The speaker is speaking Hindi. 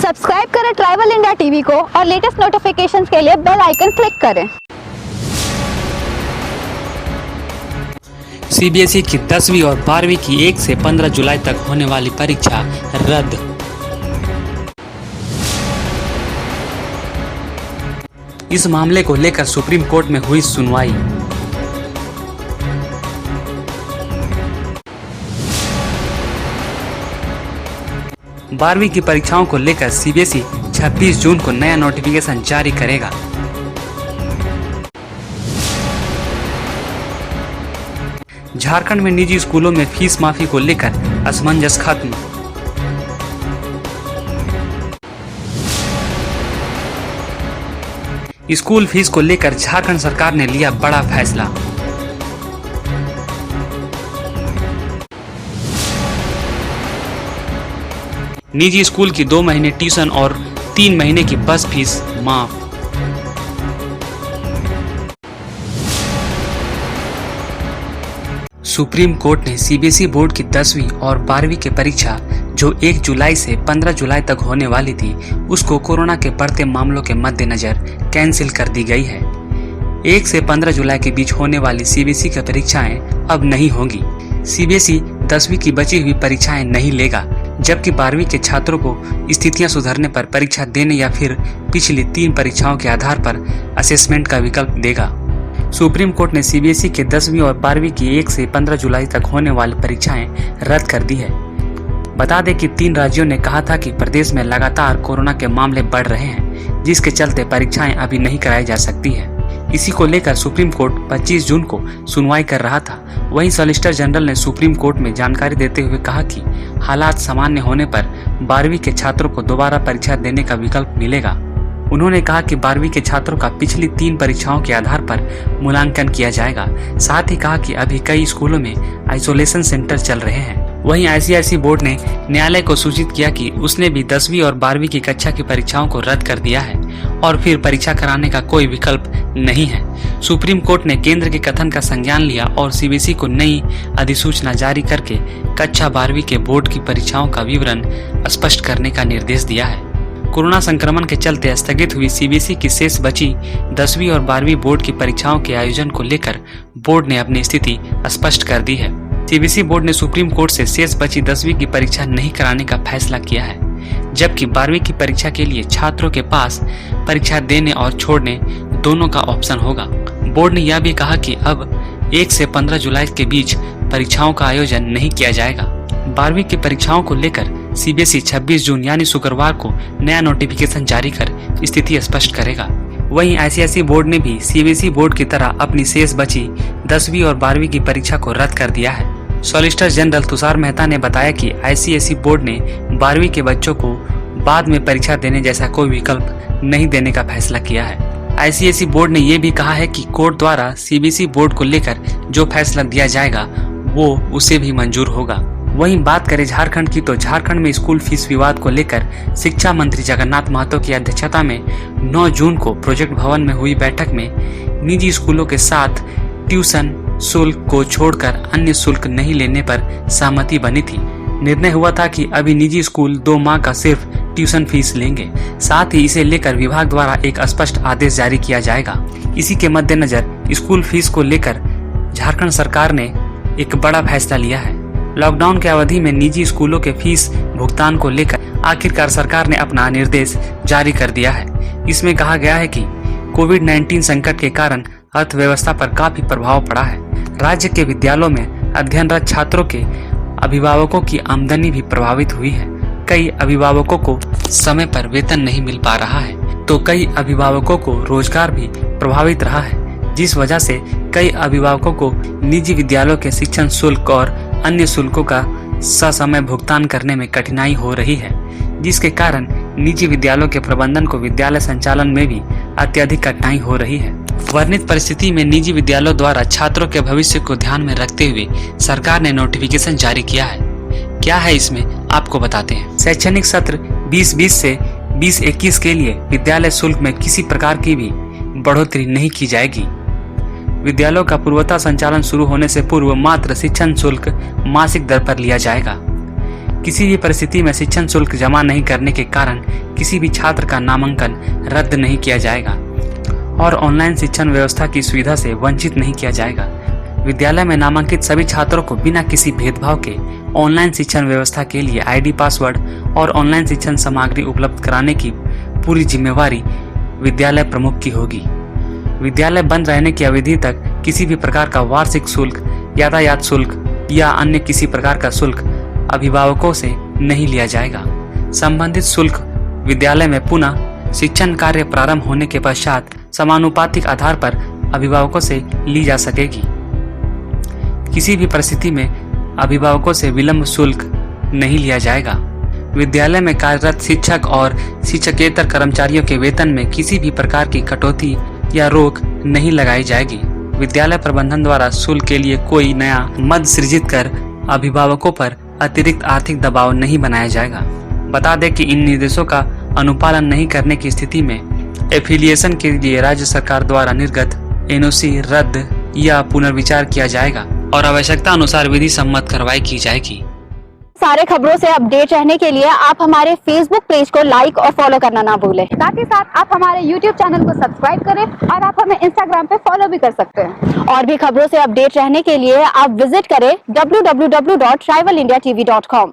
सब्सक्राइब करें ट्राइबल इंडिया टीवी को और लेटेस्ट नोटिफिकेशंस के लिए बेल आइकन क्लिक करें। सीबीएसई की 10वीं और 12वीं की 1 से 15 जुलाई तक होने वाली परीक्षा रद्द। इस मामले को लेकर सुप्रीम कोर्ट में हुई सुनवाई। बारहवीं की परीक्षाओं को लेकर सीबीएसई 26 जून को नया नोटिफिकेशन जारी करेगा। झारखंड में निजी स्कूलों में फीस माफी को लेकर असमंजस खत्म। स्कूल फीस को लेकर झारखंड सरकार ने लिया बड़ा फैसला। निजी स्कूल की 2 महीने ट्यूशन और 3 महीने की बस फीस माफ। सुप्रीम कोर्ट ने सीबीएसई बोर्ड की 10वीं और 12वीं की परीक्षा जो 1 जुलाई से 15 जुलाई तक होने वाली थी, उसको कोरोना के बढ़ते मामलों के मद्देनजर कैंसिल कर दी गई है। 1 से 15 जुलाई के बीच होने वाली सीबीएसई की परीक्षाएं अब नहीं होंगी। सीबीएसई 10वीं की बची हुई परीक्षाएं नहीं लेगा, जबकि 12वीं के छात्रों को स्थितियां सुधरने पर परीक्षा देने या फिर पिछली 3 परीक्षाओं के आधार पर असेसमेंट का विकल्प देगा। सुप्रीम कोर्ट ने सीबीएसई के 10वीं और 12वीं की 1 से 15 जुलाई तक होने वाली परीक्षाएं रद्द कर दी है। बता दें कि 3 राज्यों ने कहा था कि प्रदेश में लगातार कोरोना के मामले बढ़ रहे हैं, जिसके चलते परीक्षाएं अभी नहीं कराई जा सकती है। इसी को लेकर सुप्रीम कोर्ट 25 जून को सुनवाई कर रहा था। वहीं सॉलिसिटर जनरल ने सुप्रीम कोर्ट में जानकारी देते हुए कहा कि हालात सामान्य होने पर 12वीं के छात्रों को दोबारा परीक्षा देने का विकल्प मिलेगा। उन्होंने कहा कि 12वीं के छात्रों का पिछली 3 परीक्षाओं के आधार पर मूल्यांकन किया जाएगा। साथ ही कहा कि अभी कई स्कूलों में आइसोलेशन सेंटर चल रहे हैं। वहीं आईसीएसई बोर्ड ने न्यायालय को सूचित किया कि उसने भी 10वीं और 12वीं की कक्षा की परीक्षाओं को रद्द कर दिया है और फिर परीक्षा कराने का कोई विकल्प नहीं है। सुप्रीम कोर्ट ने केंद्र के कथन का संज्ञान लिया और सीबीएसई को नई अधिसूचना जारी करके कक्षा 12वीं के बोर्ड की परीक्षाओं का विवरण स्पष्ट करने का निर्देश दिया है। कोरोना संक्रमण के चलते स्थगित हुई सीबीएसई की शेष बची 10वीं और 12वीं बोर्ड की परीक्षाओं के आयोजन को लेकर बोर्ड ने अपनी स्थिति स्पष्ट कर दी है। सीबीएसई बोर्ड ने सुप्रीम कोर्ट से शेष बची 10वीं की परीक्षा नहीं कराने का फैसला किया है, जबकि 12वीं की परीक्षा के लिए छात्रों के पास परीक्षा देने और छोड़ने दोनों का ऑप्शन होगा। बोर्ड ने यह भी कहा कि अब 1 से 15 जुलाई के बीच परीक्षाओं का आयोजन नहीं किया जाएगा। 12वीं की परीक्षाओं को लेकर सीबीएसई 26 जून यानी शुक्रवार को नया नोटिफिकेशन जारी कर स्थिति स्पष्ट करेगा। वहीं आईसीएसई बोर्ड ने भी सीबीएसई बोर्ड की तरह अपनी शेष बची 10वीं और 12वीं की परीक्षा को रद्द कर दिया है। सॉलिसिटर जनरल तुषार मेहता ने बताया कि आईसीएसई बोर्ड ने 12वीं के बच्चों को बाद में परीक्षा देने जैसा कोई विकल्प नहीं देने का फैसला किया है। आईसीएसई बोर्ड ने यह भी कहा है कि कोर्ट द्वारा सीबीएसई बोर्ड को लेकर जो फैसला दिया जाएगा वो उसे भी मंजूर होगा। वहीं बात करें झारखंड की, तो झारखंड में स्कूल फीस विवाद को लेकर शिक्षा मंत्री जगन्नाथ महतो की अध्यक्षता में 9 जून को प्रोजेक्ट भवन में हुई बैठक में निजी स्कूलों के साथ ट्यूशन शुल्क को छोड़कर अन्य शुल्क नहीं लेने पर सहमति बनी थी। निर्णय हुआ था कि अभी निजी स्कूल 2 माह का सिर्फ ट्यूशन फीस लेंगे। साथ ही इसे लेकर विभाग द्वारा एक स्पष्ट आदेश जारी किया जाएगा। इसी के मद्देनजर स्कूल फीस को लेकर झारखंड सरकार ने एक बड़ा फैसला लिया है। लॉकडाउन के अवधि में निजी स्कूलों के फीस भुगतान को लेकर आखिरकार सरकार ने अपना निर्देश जारी कर दिया है। इसमें कहा गया है कि कोविड-19 संकट के कारण अर्थव्यवस्था पर काफी प्रभाव पड़ा है। राज्य के विद्यालयों में अध्ययनरत छात्रों के अभिभावकों की आमदनी भी प्रभावित हुई है। कई अभिभावकों को समय पर वेतन नहीं मिल पा रहा है, तो कई अभिभावकों को रोजगार भी प्रभावित रहा है, जिस वजह से कई अभिभावकों को निजी विद्यालयों के शिक्षण शुल्क और अन्य शुल्कों का ससमय भुगतान करने में कठिनाई हो रही है, जिसके कारण निजी विद्यालयों के प्रबंधन को विद्यालय संचालन में भी अत्यधिक कठिनाई हो रही है। वर्णित परिस्थिति में निजी विद्यालयों द्वारा छात्रों के भविष्य को ध्यान में रखते हुए सरकार ने नोटिफिकेशन जारी किया है। क्या है इसमें, आपको बताते हैं। शैक्षणिक सत्र 2020 से 2021 के लिए विद्यालय शुल्क में किसी प्रकार की भी बढ़ोतरी नहीं की जाएगी। विद्यालयों का पूर्वता संचालन शुरू होने से पूर्व मात्र शिक्षण शुल्क मासिक दर पर लिया जाएगा। किसी भी परिस्थिति में शिक्षण शुल्क जमा नहीं करने के कारण किसी भी छात्र का नामांकन रद्द नहीं किया जाएगा और ऑनलाइन शिक्षण व्यवस्था की सुविधा से वंचित नहीं किया जाएगा। विद्यालय में नामांकित सभी छात्रों को बिना किसी भेदभाव के ऑनलाइन शिक्षण व्यवस्था के लिए आईडी पासवर्ड और ऑनलाइन शिक्षण सामग्री उपलब्ध कराने की पूरी जिम्मेवारी विद्यालय प्रमुख की होगी। विद्यालय बंद रहने की अवधि तक किसी भी प्रकार का वार्षिक शुल्क, यातायात शुल्क या अन्य किसी प्रकार का शुल्क अभिभावकों से नहीं लिया जाएगा। संबंधित शुल्क विद्यालय में पुनः शिक्षण कार्य प्रारंभ होने के पश्चात समानुपातिक आधार पर अभिभावकों से ली जा सकेगी। किसी भी परिस्थिति में अभिभावकों से विलंब शुल्क नहीं लिया जाएगा। विद्यालय में कार्यरत शिक्षक और शिक्षकेतर कर्मचारियों के वेतन में किसी भी प्रकार की कटौती या रोक नहीं लगाई जाएगी। विद्यालय प्रबंधन द्वारा शुल्क के लिए कोई नया मद सृजित कर अभिभावकों पर अतिरिक्त आर्थिक दबाव नहीं बनाया जाएगा। बता दें कि इन निर्देशों का अनुपालन नहीं करने की स्थिति में एफिलिएशन के लिए राज्य सरकार द्वारा निर्गत एनओसी रद्द या पुनर्विचार किया जाएगा और आवश्यकता अनुसार विधि सम्मत कार्रवाई की जाएगी। सारे खबरों से अपडेट रहने के लिए आप हमारे फेसबुक पेज को लाइक और फॉलो करना ना भूलें। साथ ही साथ आप हमारे यूट्यूब चैनल को सब्सक्राइब करें और आप हमें इंस्टाग्राम पे फॉलो भी कर सकते हैं। और भी खबरों से अपडेट रहने के लिए आप विजिट करें www.rivalindiatv.com।